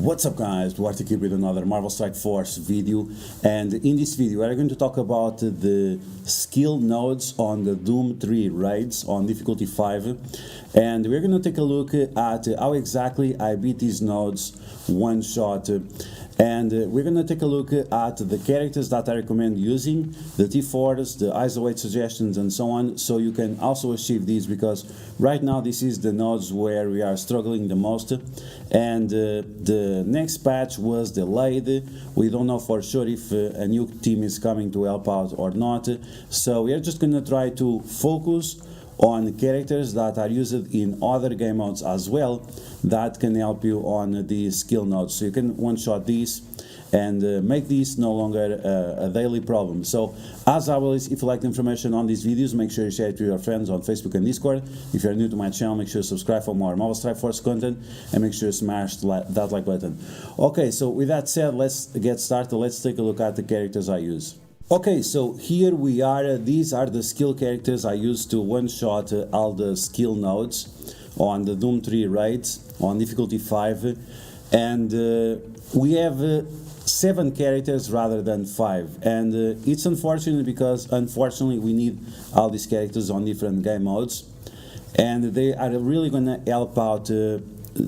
What's up guys, DuArktik with another Marvel Strike Force video, and in this video we're going to talk about the skill nodes on the Doom 3 raids on difficulty 5, and we're going to take a look at how exactly I beat these nodes one shot, and we're going to take a look at the characters that I recommend using, the T4s, the ISO 8 suggestions and so on, so you can also achieve these, because right now this is the nodes where we are struggling the most, and the next patch was delayed. We don't know for sure if a new team is coming to help out or not, so we are just going to try to focus on characters that are used in other game modes as well that can help you on the skill nodes, so you can one-shot these and make this no longer a daily problem. So as always, if you like the information on these videos, make sure you share it to your friends on Facebook and Discord. If you're new to my channel, make sure you subscribe for more Marvel Strike Force content, and make sure you smash that like button. Okay, so with that said, let's get started. Let's take a look at the characters I use. Okay, so here we are. These are the skill characters I use to one-shot all the skill nodes on the Doom 3 raids on difficulty 5, and we have 7 characters rather than 5, and it's unfortunate because unfortunately we need all these characters on different game modes, and they are really gonna help out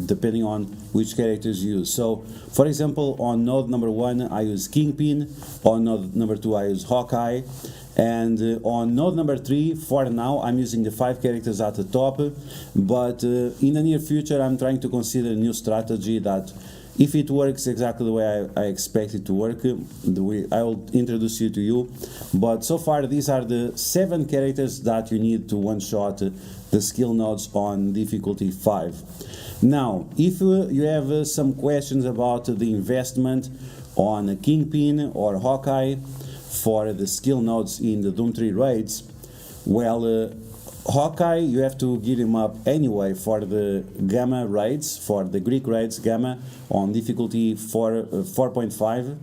depending on which characters you use. So for example, on node number 1 I use Kingpin, on node number 2 I use Hawkeye, and on node number 3 for now I'm using the 5 characters at the top, but in the near future I'm trying to consider a new strategy that, if it works exactly the way I expect it to work, I will introduce you to you. But so far these are the 7 characters that you need to one-shot the skill nodes on difficulty 5. Now, if you have some questions about the investment on Kingpin or Hawkeye for the skill nodes in the Doom 3 raids, well, Hawkeye, you have to gear him up anyway for the Gamma raids, for the Greek raids Gamma on difficulty 4.5.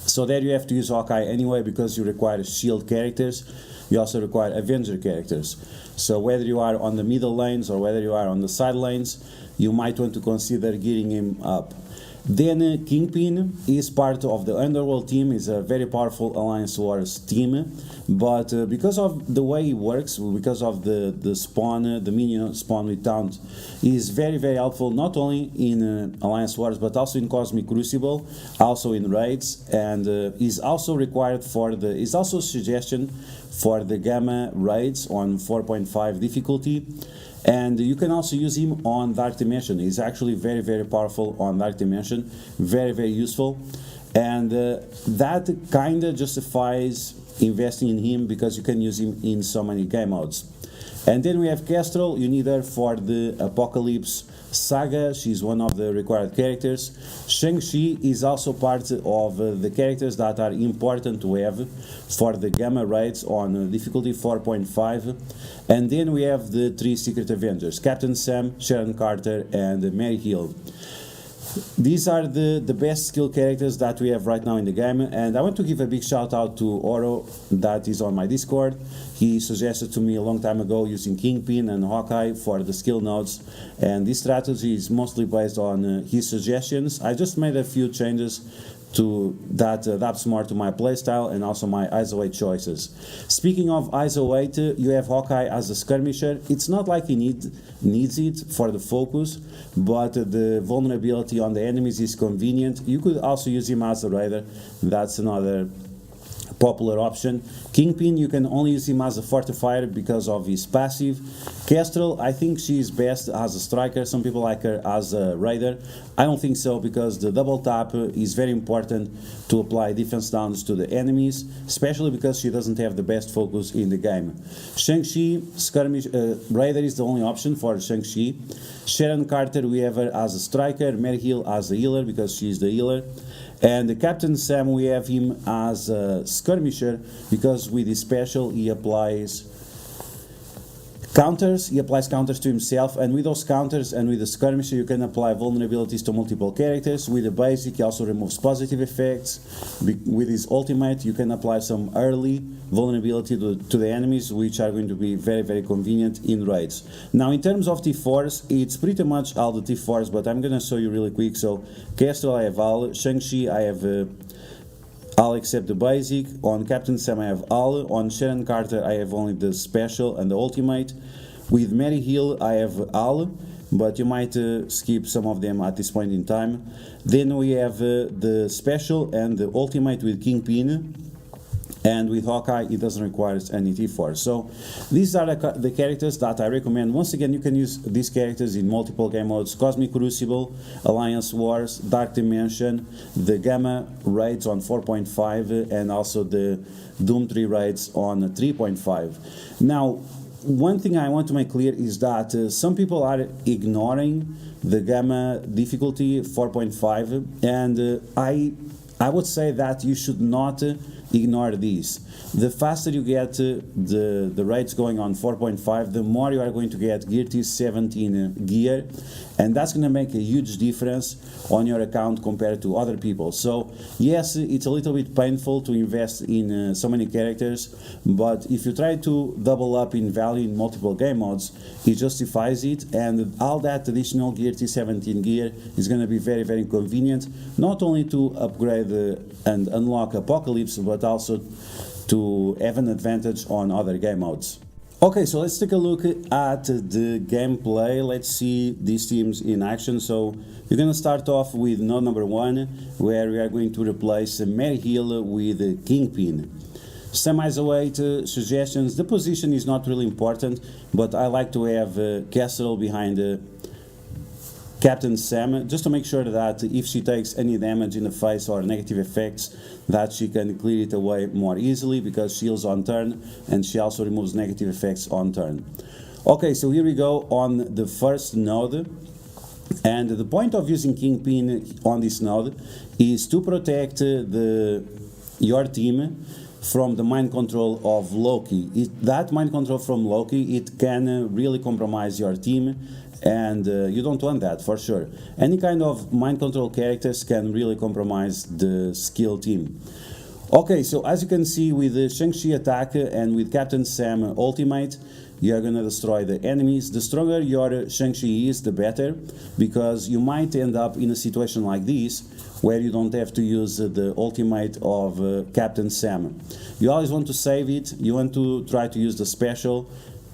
So there you have to use Hawkeye anyway, because you require shield characters. You also require Avenger characters. So whether you are on the middle lanes or whether you are on the side lanes, you might want to consider gearing him up. Then Kingpin is part of the Underworld team, is a very powerful Alliance Wars team, but because of the way he works, because of the spawn, the minion spawn with taunt, is very helpful, not only in Alliance Wars but also in Cosmic Crucible, also in raids, and is also required for the, is also a suggestion for the Gamma raids on 4.5 difficulty. And you can also use him on Dark Dimension. He's actually very powerful on Dark Dimension, very useful, and that kind of justifies investing in him, because you can use him in so many game modes. And then we have Kestrel. You need her for the Apocalypse saga. She's one of the required characters. Shang-Chi is also part of the characters that are important to have for the Gamma raids on difficulty 4.5. And then we have the 3 Secret Avengers: Captain Sam, Sharon Carter, and Mary Hill. These are the best skill characters that we have right now in the game, and I want to give a big shout out to Oro, that is on my Discord. He suggested to me a long time ago using Kingpin and Hawkeye for the skill nodes, and this strategy is mostly based on his suggestions. I just made a few changes to that adapts more to my playstyle and also my ISO 8 choices. Speaking of ISO 8, you have Hawkeye as a skirmisher. It's not like he needs it for the focus, but the vulnerability on the enemies is convenient. You could also use him as a raider. That's another popular option. Kingpin, you can only use him as a fortifier because of his passive. Kestrel, I think she's best as a striker. Some people like her as a raider. I don't think so, because the double tap is very important to apply defense downs to the enemies, especially because she doesn't have the best focus in the game. Shang-Chi, skirmish, raider is the only option for Shang-Chi. Sharon Carter, we have her as a striker. Mary Hill as a healer, because she's the healer. And the Captain Sam, we have him as a skirmisher, because with his special he applies Counters, he applies counters to himself, and with those counters and with the skirmisher you can apply vulnerabilities to multiple characters. With the basic he also removes positive effects. With his ultimate you can apply some early vulnerability to the enemies, which are going to be very, very convenient in raids. Now in terms of T4s, it's pretty much all the T4s, but I'm gonna show you really quick. So Kestrel I have all, Shang-Chi I have all except the basic, on Captain Sam I have all, on Sharon Carter I have only the special and the ultimate. With Mary Hill I have all, but you might skip some of them at this point in time. Then we have the special and the ultimate with Kingpin, and with Hawkeye it doesn't require any T4. So these are the characters that I recommend. Once again, you can use these characters in multiple game modes: Cosmic Crucible, Alliance Wars, Dark Dimension, the Gamma raids on 4.5, and also the Doom 3 raids on 3.5. Now one thing I want to make clear is that some people are ignoring the Gamma difficulty 4.5, and I would say that you should not ignore these. The faster you get the raids going on 4.5, the more you are going to get Gear T17 gear, and that's going to make a huge difference on your account compared to other people. So yes, it's a little bit painful to invest in so many characters, but if you try to double up in value in multiple game modes, it justifies it, and all that additional Gear T17 gear is going to be very, very convenient, not only to upgrade and unlock Apocalypse, but also to have an advantage on other game modes. Okay, so let's take a look at the gameplay. Let's see these teams in action. So we're going to start off with node number 1, where we are going to replace Mary Hill with Kingpin. Some isolate suggestions. The position is not really important, but I like to have Castle behind Captain Sam, just to make sure that if she takes any damage in the face or negative effects, that she can clear it away more easily, because she heals on turn and she also removes negative effects on turn. Okay, so here we go on the first node, and the point of using Kingpin on this node is to protect your team from the mind control of Loki. That mind control from Loki, it can really compromise your team, and you don't want that for sure. Any kind of mind control characters can really compromise the skill team. Okay, so as you can see, with the Shang-Chi attack and with Captain Sam ultimate, you are gonna destroy the enemies. The stronger your Shang-Chi is, the better, because you might end up in a situation like this where you don't have to use the ultimate of Captain Sam. You always want to save it. You want to try to use the special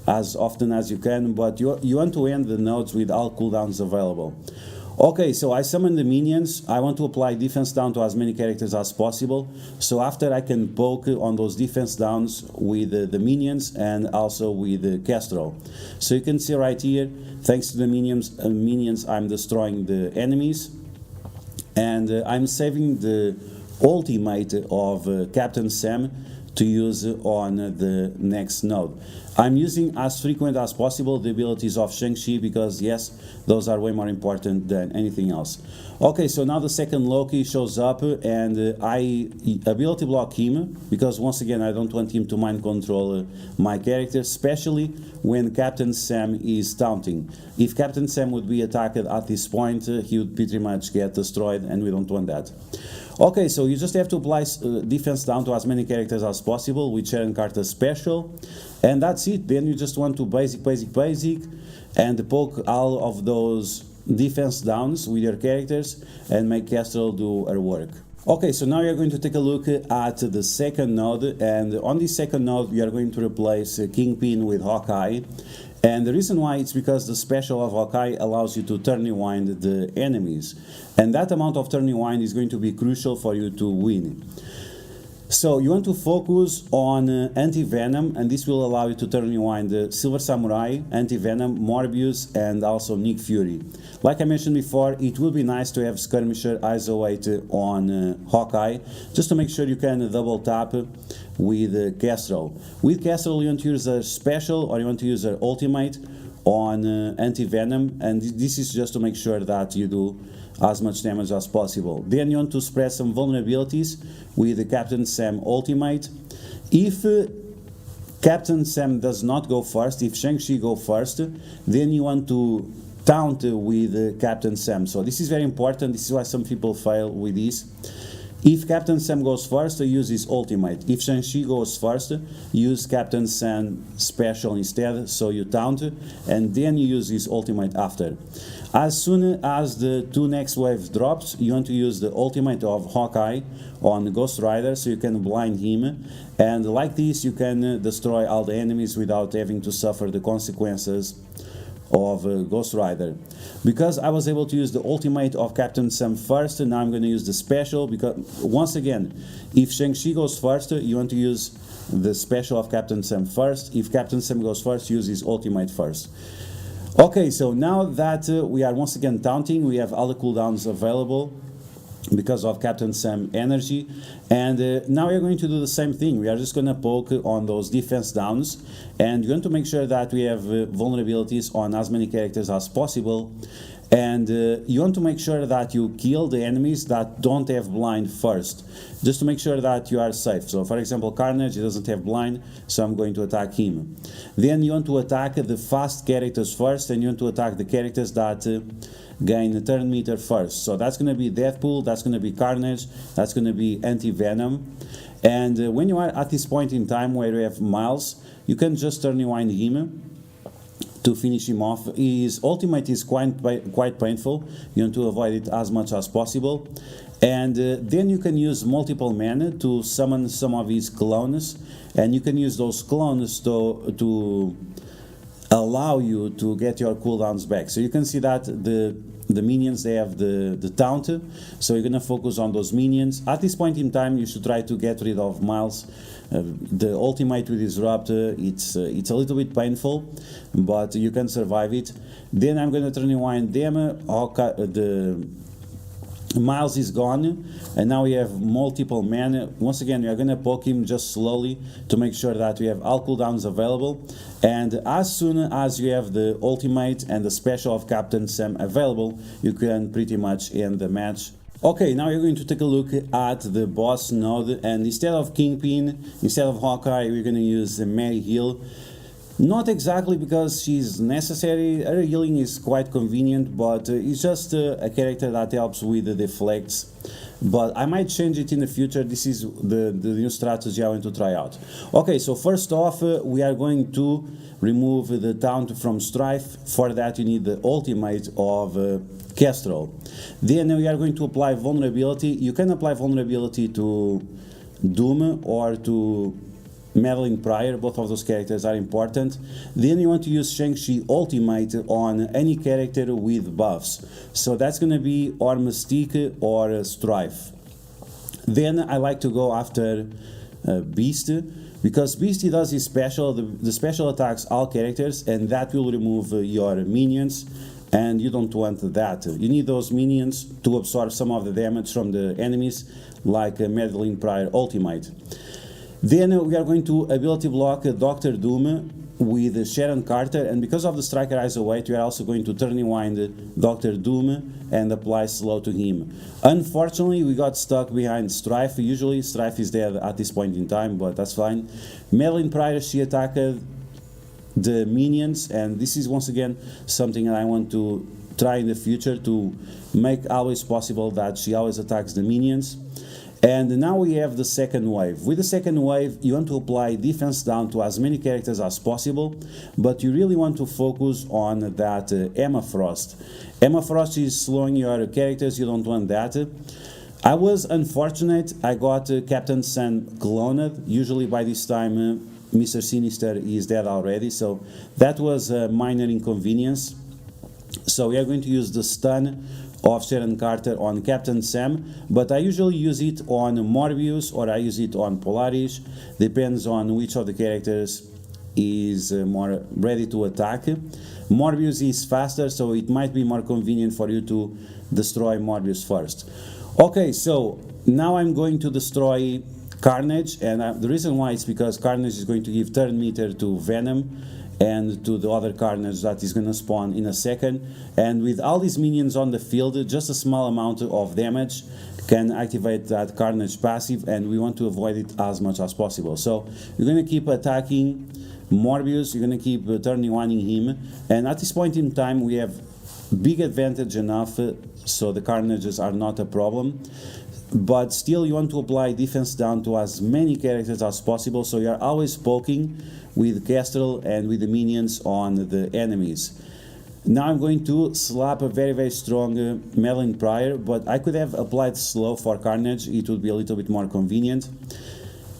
as often as you can, but you want to end the nodes with all cooldowns available. Okay, so I summon the minions. I want to apply defense down to as many characters as possible, so after I can poke on those defense downs with the minions and also with Kestrel. So you can see right here, thanks to the minions I'm destroying the enemies, and I'm saving the ultimate of Captain Sam to use on the next node. I'm using as frequent as possible the abilities of Shang-Chi, because yes, those are way more important than anything else. Okay, so now the second Loki shows up, and I ability block him, because once again I don't want him to mind control my character, especially when Captain Sam is taunting. If Captain Sam would be attacked at this point, he would pretty much get destroyed, and we don't want that. Okay, so you just have to apply defense down to as many characters as possible with Sharon Carter special, and that's it. Then you just want to basic, and poke all of those defense downs with your characters and make Kestrel do her work. Okay, so now you're going to take a look at the second node, and on this second node we are going to replace Kingpin with Hawkeye. And the reason why, it's because the special of Hawkeye allows you to turn rewind the enemies, and that amount of turn rewind is going to be crucial for you to win. So you want to focus on Anti-Venom, and this will allow you to turn rewind the Silver Samurai, Anti-Venom, Morbius, and also Nick Fury. Like I mentioned before, it will be nice to have Skirmisher ISO 8 on Hawkeye, just to make sure you can double tap with Kestrel. With Kestrel you want to use a special, or you want to use an ultimate on Anti-Venom, and this is just to make sure that you do as much damage as possible. Then you want to spread some vulnerabilities with the Captain Sam ultimate. If Captain Sam does not go first. If Shang-Chi go first, then you want to taunt with Captain Sam. So this is very important. This is why some people fail with this. If Captain Sam goes first, use his ultimate. If Shang-Chi goes first, use Captain Sam special instead, so you taunt, and then you use his ultimate after. As soon as the two next waves drops, you want to use the ultimate of Hawkeye on Ghost Rider, so you can blind him, and like this you can destroy all the enemies without having to suffer the consequences of Ghost Rider. Because I was able to use the ultimate of Captain Sam first, now I'm going to use the special, because once again, if Shang-Chi goes first, you want to use the special of Captain Sam first. If Captain Sam goes first, use his ultimate first. Okay, so now that we are once again taunting, we have all the cooldowns available because of Captain Sam energy, and now we're going to do the same thing. We are just going to poke on those defense downs, and you want to make sure that we have vulnerabilities on as many characters as possible, and you want to make sure that you kill the enemies that don't have blind first, just to make sure that you are safe. So for example, Carnage, he doesn't have blind, so I'm going to attack him. Then you want to attack the fast characters first, and you want to attack the characters that gain a turn meter first. So that's going to be Deadpool, that's going to be Carnage, that's going to be Anti-Venom. And when you are at this point in time where you have Miles, you can just turn rewind him to finish him off. His ultimate is quite painful. You want to avoid it as much as possible. And then you can use multiple mana to summon some of his clones, and you can use those clones to allow you to get your cooldowns back. So you can see that the minions, they have the taunt, so you're gonna focus on those minions. At this point in time, you should try to get rid of Miles. The ultimate with Disrupt, it's a little bit painful, but you can survive it. Then I'm gonna turn rewind them. The Miles is gone, and now we have multiple mana. Once again, we are going to poke him just slowly to make sure that we have all cooldowns available, and as soon as you have the ultimate and the special of Captain Sam available, you can pretty much end the match. Okay, now we're going to take a look at the boss node, and instead of Kingpin, instead of Hawkeye, we're going to use Mary Hill. Not exactly because she's necessary. Her healing is quite convenient, but it's just a character that helps with the deflects. But I might change it in the future. This is the new strategy I want to try out. Okay, so first off, we are going to remove the taunt from Strife. For that, you need the ultimate of Kestrel. Then we are going to apply vulnerability. You can apply vulnerability to Doom or to Madeline Pryor. Both of those characters are important. Then you want to use Shang-Chi ultimate on any character with buffs. So that's going to be or Mystique or Strife. Then I like to go after Beast, because Beast does his special. The special attacks all characters, and that will remove your minions, and you don't want that. You need those minions to absorb some of the damage from the enemies, like Madeline Pryor ultimate. Then we are going to ability block Dr. Doom with Sharon Carter, and because of the Striker Eyes Await, we are also going to turn rewind Dr. Doom and apply slow to him. Unfortunately, we got stuck behind Strife. Usually Strife is dead at this point in time, but that's fine. Madeline Pryor, she attacked the minions, and this is once again something that I want to try in the future, to make always possible that she always attacks the minions. And now we have the second wave. With the second wave, you want to apply defense down to as many characters as possible, but you really want to focus on that Emma Frost. Emma Frost is slowing your characters, you don't want that. I was unfortunate, I got Captain Sam cloned. Usually by this time Mr. Sinister is dead already, so that was a minor inconvenience. So we are going to use the stun of Sharon Carter on Captain Sam, but I usually use it on Morbius or I use it on Polaris, depends on which of the characters is more ready to attack. Morbius is faster, so it might be more convenient for you to destroy Morbius first. Okay, so now I'm going to destroy Carnage, and the reason why is because Carnage is going to give turn meter to Venom and to the other Carnage that is going to spawn in a second, and with all these minions on the field, just a small amount of damage can activate that Carnage passive, and we want to avoid it as much as possible. So you're going to keep attacking Morbius, you're going to keep turning one in him, and at this point in time we have big advantage enough so the Carnages are not a problem. But still you want to apply defense down to as many characters as possible, so you're always poking with Kestrel and with the minions on the enemies. Now I'm going to slap a very strong Madeline Pryor, but I could have applied slow for Carnage, it would be a little bit more convenient.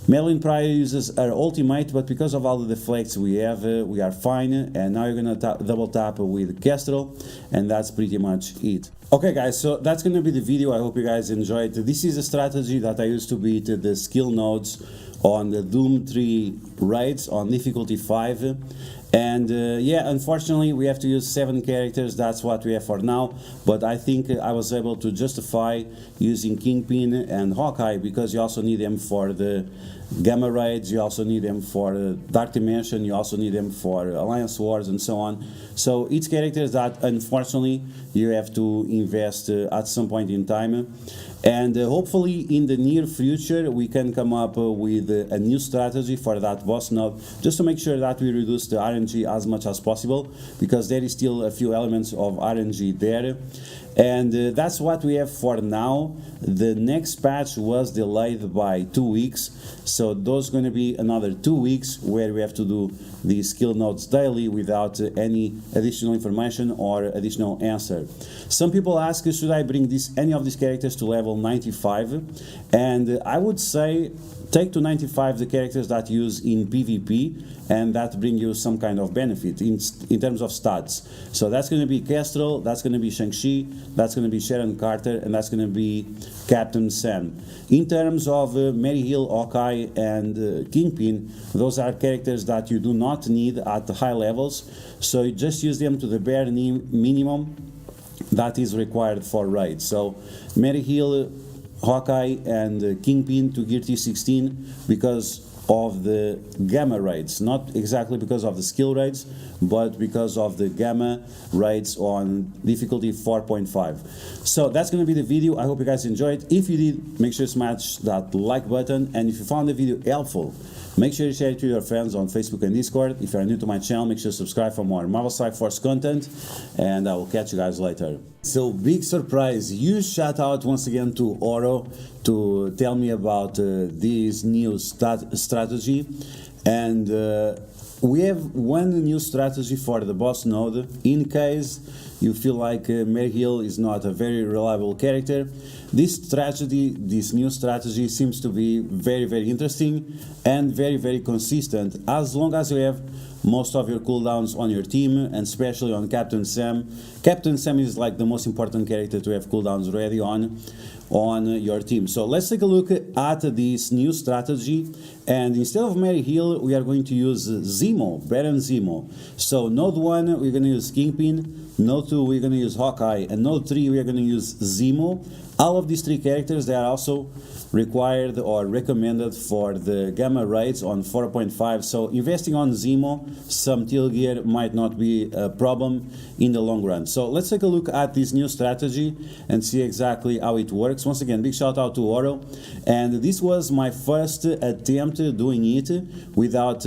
Madeline Pryor uses her ultimate, but because of all the deflects we have, we are fine. And now you're gonna double tap with Kestrel, and that's pretty much it. Okay guys, so that's gonna be the video. I hope you guys enjoyed. This is a strategy that I used to beat the skill nodes on the Doom 3 raids on difficulty 5. And yeah, unfortunately we have to use 7 characters, that's what we have for now, but I think I was able to justify using Kingpin and Hawkeye, because you also need them for the Gamma Raids, you also need them for Dark Dimension, you also need them for Alliance Wars and so on. So each character that unfortunately you have to invest at some point in time. And hopefully in the near future we can come up with a new strategy for that boss node, just to make sure that we reduce the RNG as much as possible, because there is still a few elements of RNG there. And that's what we have for now. The next patch was delayed by 2 weeks, so those going to be another 2 weeks where we have to do the skill nodes daily without any additional information or additional answer. Some people ask, should I bring any of these characters to level 95? And I would say take to 95 the characters that use in PvP and that bring you some kind of benefit in terms of stats. So that's going to be Kestrel, that's going to be Shang-Chi, that's going to be Sharon Carter, and that's going to be Captain Sam. In terms of Mary Hill, Hawkeye, and Kingpin, those are characters that you do not need at the high levels, so you just use them to the bare minimum that is required for raids. So Mary Hill, Hawkeye, and Kingpin to gear T16 because of the gamma raids, not exactly because of the skill raids, but because of the gamma raids on difficulty 4.5. So that's going to be the video. I hope you guys enjoyed. If you did, make sure to smash that like button, and if you found the video helpful, make sure you share it to your friends on Facebook and Discord. If you are new to my channel, make sure to subscribe for more Marvel Strike Force content, and I will catch you guys later. So big surprise, huge shout out once again to Oro to tell me about this new strategy. And we have one new strategy for the boss node in case you feel like Mary Hill is not a very reliable character. This new strategy seems to be very interesting and very consistent, as long as you have most of your cooldowns on your team, and especially on Captain Sam. Captain Sam is like the most important character to have cooldowns ready on your team. So let's take a look at this new strategy, and instead of Mary Hill we are going to use Zemo, Baron Zemo. So node 1 we're going to use Kingpin, node 2 we're going to use Hawkeye, and node 3 we are going to use Zemo. All of these 3 characters, they are also required or recommended for the gamma raids on 4.5, so investing on Zemo, some teal gear might not be a problem in the long run. So let's take a look at this new strategy and see exactly how it works. Once again, big shout out to Oro, and this was my first attempt doing it without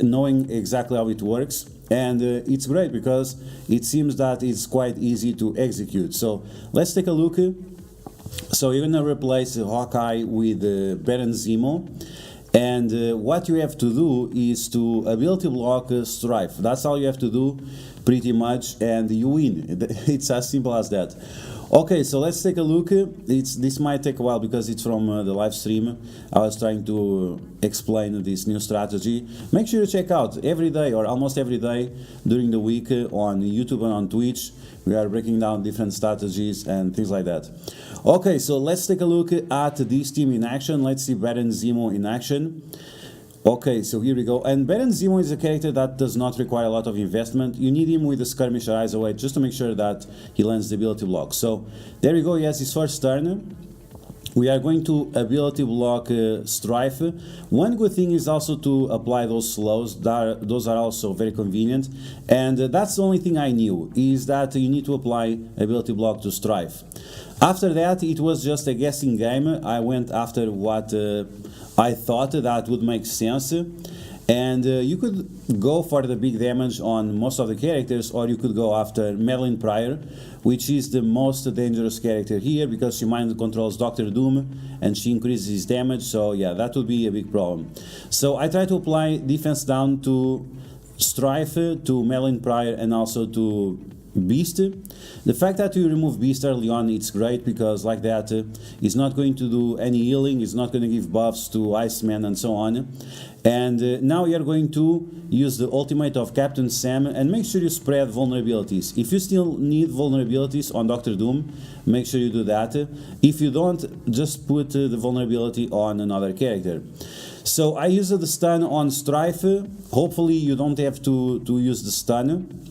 knowing exactly how it works. And it's great because it seems that it's quite easy to execute. So let's take a look. So you're going to replace Hawkeye with Baron Zemo, and what you have to do is to ability block Strife. That's all you have to do pretty much, and you win. It's as simple as that. Okay, so let's take a look. This might take a while because it's from the live stream. I was trying to explain this new strategy. Make sure you check out every day or almost every day during the week on YouTube and on Twitch. We are breaking down different strategies and things like that. Okay, so let's take a look at this team in action. Let's see Baron Zemo in action. Okay, so here we go. And Baron Zemo is a character that does not require a lot of investment. You need him with the Skirmisher Eyes Away just to make sure that he lands the ability block. So there we go, he has his first turn. we are going to ability block Strife. One good thing is also to apply those slows. Those are also very convenient, and that's the only thing I knew, is that you need to apply ability block to Strife. After that, it was just a guessing game. I went after what I thought that would make sense. And you could go for the big damage on most of the characters, or you could go after Madeline Pryor, which is the most dangerous character here, because she mind controls Doctor Doom and she increases his damage, so yeah, that would be a big problem. So I try to apply defense down to Strife, to Madeline Pryor, and also to Beast. The fact that you remove Beast early on, it's great, because like that it's not going to do any healing, it's not going to give buffs to Iceman and so on. And now we are going to use the ultimate of Captain Sam, and make sure you spread vulnerabilities. If you still need vulnerabilities on Doctor Doom, make sure you do that. If you don't, just put the vulnerability on another character. So I used the stun on Strife. Hopefully you don't have to use the stun,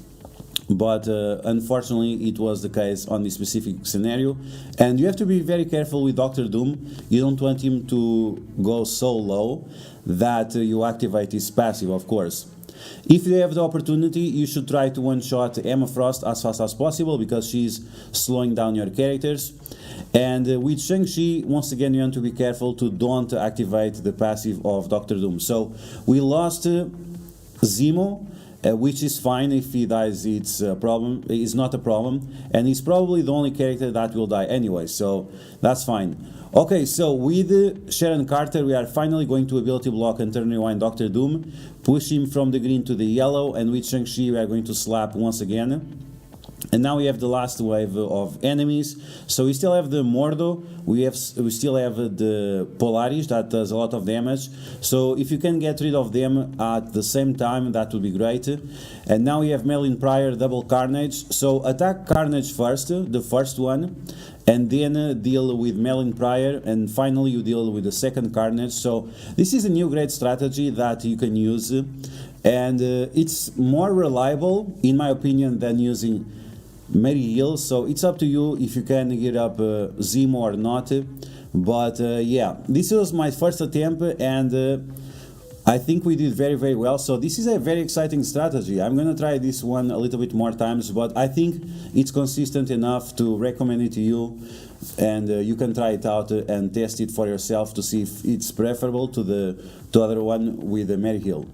but unfortunately it was the case on this specific scenario. And you have to be very careful with Doctor Doom. You don't want him to go so low that you activate his passive, of course. If you have the opportunity, you should try to one-shot Emma Frost as fast as possible, because she's slowing down your characters. And with Shang-Chi, once again, you want to be careful to don't activate the passive of Doctor Doom. So we lost Zemo, which is fine. If he dies, it's a problem. It's not a problem, and he's probably the only character that will die anyway, so that's fine. Okay, so with Sharon Carter, we are finally going to ability block and turn rewind Doctor Doom, push him from the green to the yellow, and with Shang-Chi we are going to slap once again. And now we have the last wave of enemies. So we still have the Mordo, we still have the Polaris that does a lot of damage. So if you can get rid of them at the same time, that would be great. And now we have Madeline Pryor, double Carnage. So attack Carnage first, the first one, and then deal with Madeline Pryor, and finally you deal with the second Carnage. So this is a new great strategy that you can use, and it's more reliable in my opinion than using Mary Hill. So it's up to you if you can get up Zemo or not. But yeah, this was my first attempt, and I think we did very, very well. So this is a very exciting strategy. I'm gonna try this one a little bit more times, but I think it's consistent enough to recommend it to you, and you can try it out and test it for yourself to see if it's preferable to the other one with the Mary Hill.